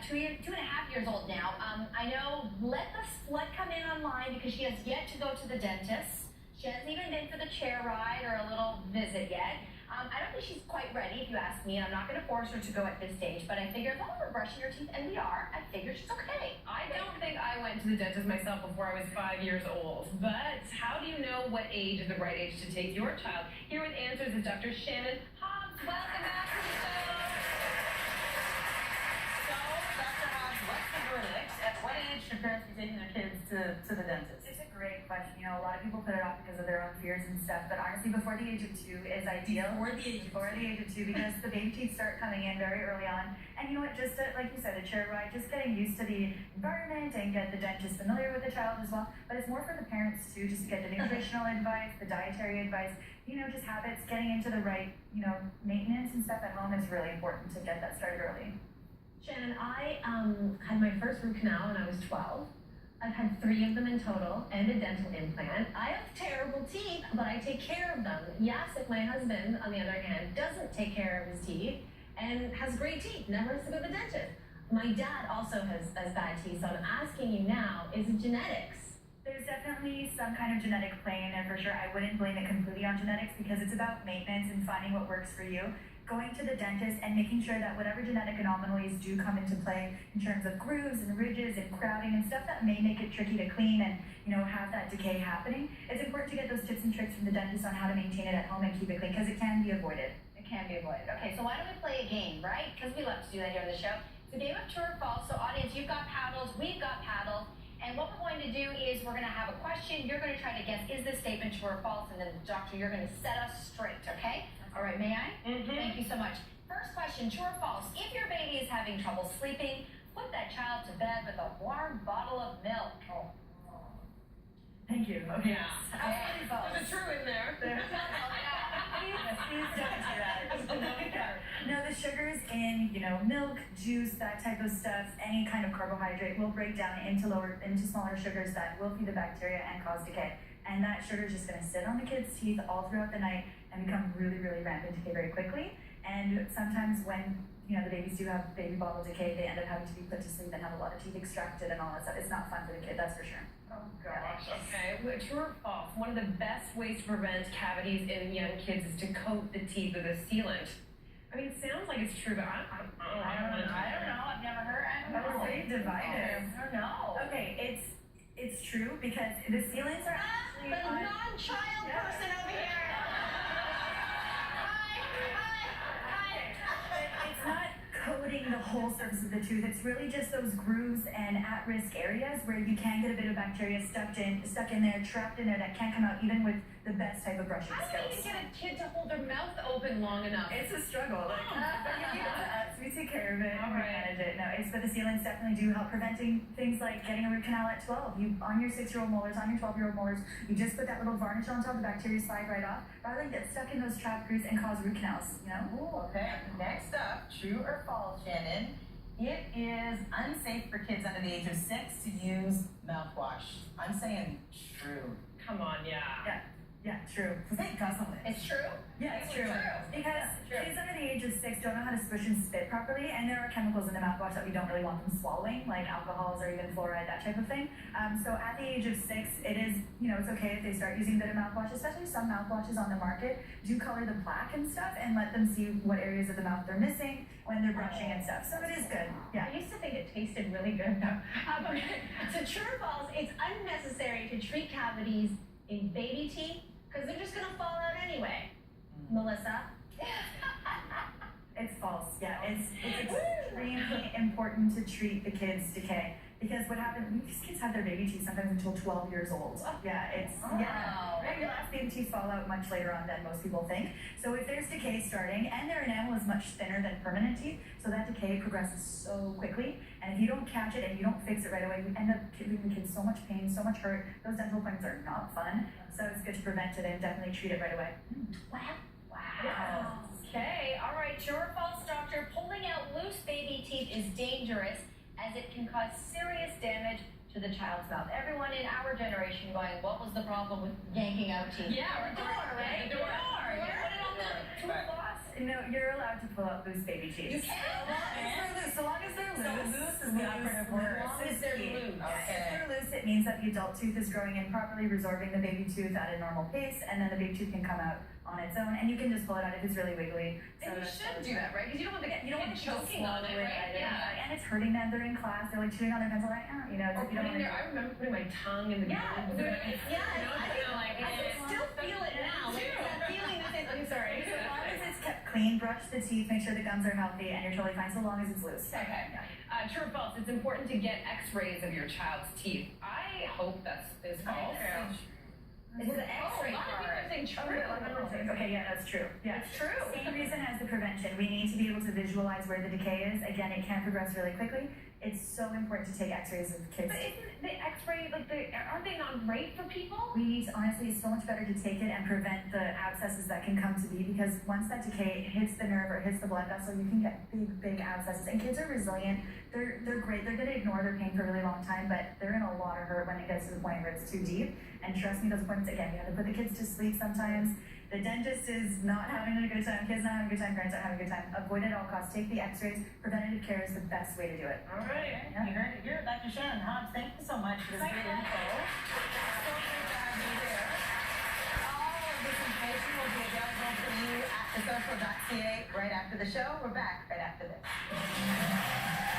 two and a half years old now. I know, let the slut come in online because she has yet to go to the dentist. She hasn't even been for the chair ride or a little visit yet. I don't think she's quite ready, if you ask me, and I'm not going to force her to go at this stage, but I figure as long as we're brushing her teeth, and we are, I figure she's okay. I don't think I went to the dentist myself before I was 5 years old, but how do you know what age is the right age to take your child? Here with answers is Dr. Shannon Hobbs. Welcome back to the show. So, Dr. Hobbs, what's the verdict? At what age should parents be taking their kids to the dentist? It's a great question. You know, a lot of people put it off because of their own fears and stuff, but honestly, before the age of 2 is ideal. Before the age of 2, because the baby teeth start coming in very early on. And you know what, just like you said, a chair ride, just getting used to the environment and get the dentist familiar with the child as well. But it's more for the parents too, just to get the nutritional advice, the dietary advice, you know, just habits, getting into the right, you know, maintenance and stuff at home is really important to get that started early. Shannon, I had my first root canal when I was 12. I've had 3 of them in total and a dental implant. I have terrible teeth, but I take care of them. Yasik, my husband, on the other hand, doesn't take care of his teeth and has great teeth, never has to go to the dentist. My dad also has bad teeth, so I'm asking you now, is it genetics? There's definitely some kind of genetic play in there for sure. I wouldn't blame it completely on genetics because it's about maintenance and finding what works for you. Going to the dentist and making sure that whatever genetic anomalies do come into play in terms of grooves and ridges and crowding and stuff that may make it tricky to clean and, you know, have that decay happening, it's important to get those tips and tricks from the dentist on how to maintain it at home and keep it clean because it can be avoided. It can be avoided. Okay, so why don't we play a game, right? Because we love to do that here on the show. It's a game of true or false. So audience, you've got paddles, we've got paddles. And what we're going to do is we're going to have a question. You're going to try to guess, is this statement true or false? And then, doctor, you're going to set us straight, okay? All right, may I? Thank you so much. First question, true or false? If your baby is having trouble sleeping, put that child to bed with a warm bottle of milk. Thank you. Okay. Yeah. Absolutely false. There's a true in there. Please don't do that. No, the sugars in, you know, milk, juice, that type of stuff, any kind of carbohydrate will break down into smaller sugars that will feed the bacteria and cause decay. And that sugar is just going to sit on the kid's teeth all throughout the night and become really, really rampant decay very quickly. And sometimes when, you know, the babies do have baby bottle decay, they end up having to be put to sleep and have a lot of teeth extracted and all that stuff. It's not fun for the kid, that's for sure. Oh gosh. Okay. True or false? One of the best ways to prevent cavities in young kids is to coat the teeth with a sealant. I mean, it sounds like it's true, but I don't know. I've never heard. That was very divided. I don't know. Okay, it's true because the sealants are actually The non-child person over here. It's not coating the whole surface of the tooth. It's really just those grooves and at-risk areas where you can get a bit of bacteria stuck in there, trapped in there that can't come out even with the best type of brushing How do you skills. get a kid to hold their mouth open long enough? It's a struggle. We take care of it. All We right. manage it. No, but the sealants definitely do help preventing things like getting a root canal at 12. You on your 6-year-old molars, on your 12-year-old molars, you just put that little varnish on top. The bacteria slide right off, rather than get stuck in those trapped grooves and cause root canals. You know. Ooh, okay. Next up, true or false, Shannon? It is unsafe for kids under the age of 6 to use mouthwash. I'm saying true. Come on, yeah. Yeah, true. Because they guzzle it. It's true? Yeah, it's true. True. Because True. kids under the age of 6 don't know how to squish and spit properly, and there are chemicals in the mouthwash that we don't really want them swallowing, like alcohols or even fluoride, that type of thing. So at the age of 6, it is, you know, it's okay if they start using a bit of mouthwash, especially some mouthwashes on the market do color the plaque and stuff and let them see what areas of the mouth they're missing when they're brushing and stuff. So it is good. Yeah. I used to think it tasted really good though. So true or false, it's unnecessary to treat cavities in baby teeth because they're just going to fall out anyway. Melissa? It's false. Yeah, it's extremely important to treat the kids' decay because what happens? These kids have their baby teeth sometimes until 12 years old. Yeah, right. Your last baby teeth fall out much later on than most people think. So if there's decay starting and their enamel is much thinner than permanent teeth, so that decay progresses so quickly. And if you don't catch it and you don't fix it right away, you end up giving the kids so much pain, so much hurt. Those dental appointments are not fun. So it's good to prevent it and definitely treat it right away. Wow. Okay, all right, true or false, doctor? Pulling out loose baby teeth is dangerous as it can cause serious damage to the child's mouth. Everyone in our generation going, what was the problem with yanking out teeth? Yeah, the door, right? The door. You put it on the tooth box. No, you're allowed to pull out loose baby teeth. You can. So long as they're So loose. loose is the operative word. As long as they're Key. loose. If Okay. they're loose, it means that the adult tooth is growing in properly, resorbing the baby tooth at a normal pace, and then the baby tooth can come out on its own, and you can just pull it out if it's really wiggly. And you should do that, right? Because you don't want the You don't want kid to choking on it, right? Yeah. And it's hurting them. They're in class. They're like chewing on their pencil. Like, you know, Or you don't putting want to. I remember putting my tongue in the Yeah, gums. I can still feel it now. Like that feeling that I'm sorry. As long as it's kept clean, brush the teeth, make sure the gums are healthy, and you're totally fine. So long as it's loose. Okay. True or false? It's important to get X-rays of your child's teeth. I hope that's false. It's the X-ray A lot of people are part. saying true. Okay, yeah, that's true. Yeah. It's true. Same reason as the prevention. We need to be able to visualize where the decay is. Again, it can progress really quickly. It's so important to take X-rays of kids. But isn't the X-ray aren't they not great for people? We need to, honestly, it's so much better to take it and prevent the abscesses that can come to be, because once that decay hits the nerve or hits the blood vessel, you can get big abscesses. And kids are resilient. They're great. They're gonna ignore their pain for a really long time, but they're in a lot of hurt when it gets to the point where it's too deep. And trust me, those appointments, again, we have to put the kids to sleep sometimes. The dentist is not having a good time, kids not having a good time, parents not having a good time. Avoid it at all costs. Take the X-rays. Preventative care is the best way to do it. All right. You heard it here, Dr. Shannon Hobbs. Thank you so much for this great info. So great to have you here. All of this information will be available for you at thesocial.ca right after the show. We're back right after this.